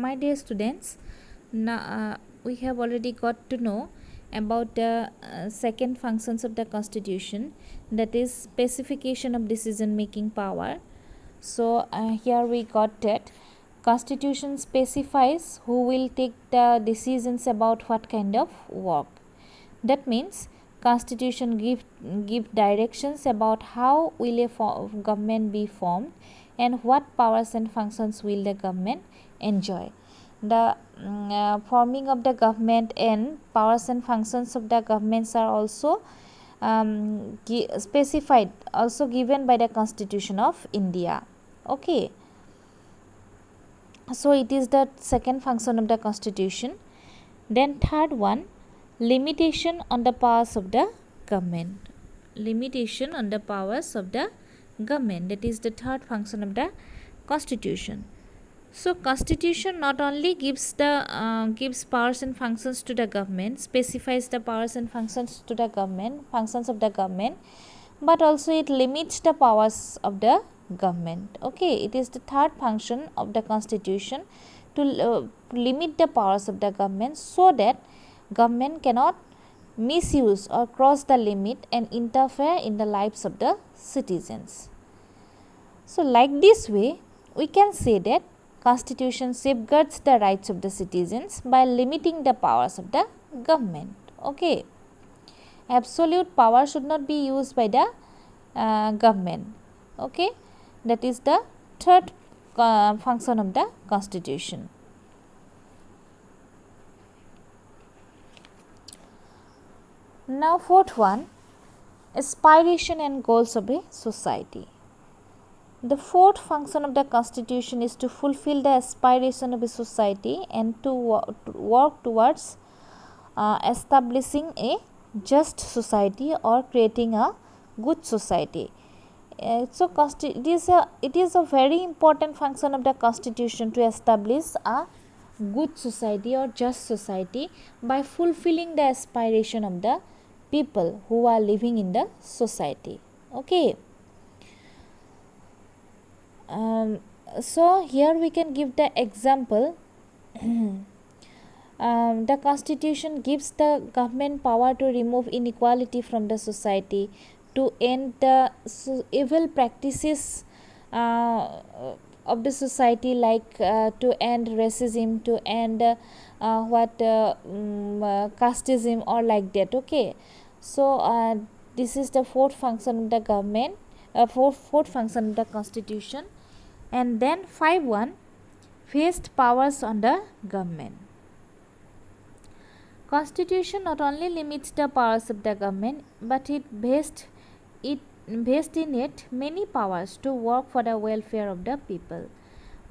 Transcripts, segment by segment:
My dear students, now we have already got to know about the second functions of the constitution, that is specification of decision making power. So here we got that constitution specifies who will take the decisions about what kind of work. That means constitution give directions about how will a government be formed and what powers and functions will the government enjoy. The forming of the government and powers and functions of the governments are also specified, also given by the Constitution of India. Okay, so it is the second function of the Constitution. Then third one, limitation on the powers of the government. Limitation on the powers of the government, that is the third function of the Constitution. So Constitution not only gives powers and functions to the government, specifies the powers and functions to the government, functions of the government, but also it limits the powers of the government. Okay, it is the third function of the Constitution to limit the powers of the government so that government cannot misuse or cross the limit and interfere in the lives of the citizens. So like this way, we can say that Constitution safeguards the rights of the citizens by limiting the powers of the government. Okay, absolute power should not be used by the government. Okay, that is the third function of the Constitution. Now fourth one, aspiration and goals of a society. The fourth function of the Constitution is to fulfill the aspiration of a society and to work towards establishing a just society or creating a good society. So it is a very important function of the Constitution to establish a good society or just society by fulfilling the aspiration of the people who are living in the society. Okay. So here we can give the example. The Constitution gives the government power to remove inequality from the society, to end the evil practices of the society, like to end racism, to end casteism or like that. Okay, so this is the fourth function of the government, fourth function of the Constitution. And then 5.1, vast powers on the government. Constitution not only limits the powers of the government, but it vests in it many powers to work for the welfare of the people.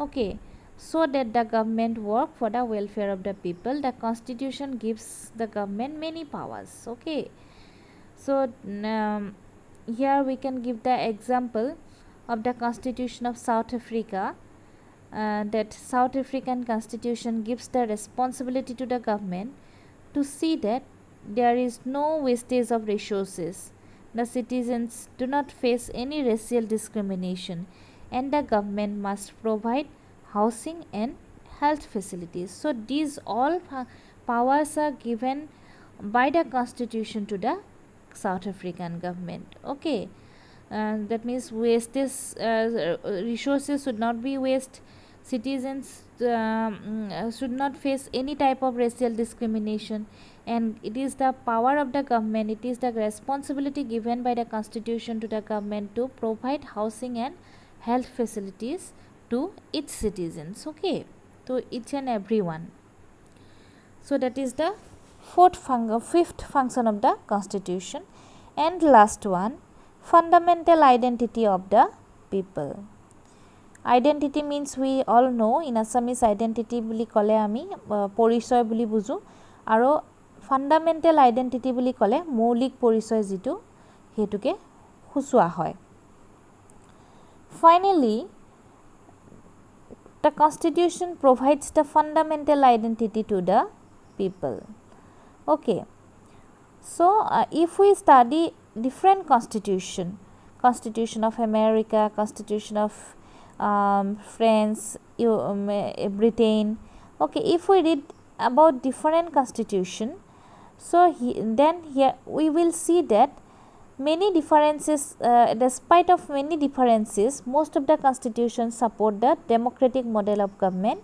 Okay, so that the government work for the welfare of the people, the Constitution gives the government many powers. Okay, so here we can give the example of the Constitution of South Africa, that South African Constitution gives the responsibility to the government to see that there is no wastage of resources, the citizens do not face any racial discrimination, and the government must provide housing and health facilities. So these all powers are given by the Constitution to the South African government. Okay, that means wastage, resources should not be waste, citizens should not face any type of racial discrimination, and it is the power of the government, it is the responsibility given by the Constitution to the government to provide housing and health facilities to its citizens. Okay, to each and every one. So that is the fifth function of the Constitution. And last one, fundamental identity of the people. Identity means we all know, in Assamese identity বুলি ক'লে আমি পৰিচয় বুলি বুজো, আৰু fundamental identity বুলি ক'লে মৌলিক পৰিচয় যিটো হেতুকে খুচুৱা হয়. Finally, the Constitution provides the fundamental identity to the people. Okay, so if we study different Constitution of America, Constitution of France, Britain, Okay, if we read about different constitution, so then here we will see that many differences, despite of many differences, most of the constitutions support the democratic model of government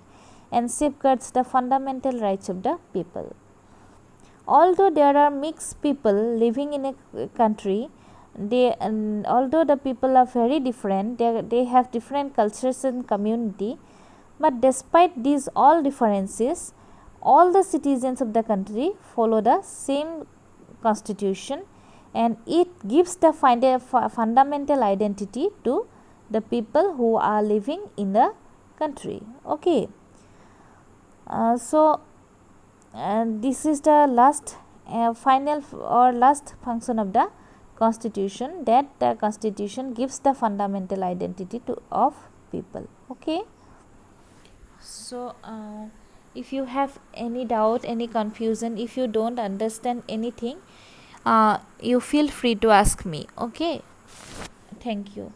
and safeguards the fundamental rights of the people. Although there are mixed people living in a country, although the people are very different, they have different cultures and community, but despite these all differences, all the citizens of the country follow the same constitution, and it gives the fundamental identity to the people who are living in the country. Okay. So this is the last final or last function of the constitution, that the constitution gives the fundamental identity of people. Okay. So if you have any doubt, any confusion, if you don't understand anything, you feel free to ask me. Okay. Thank you.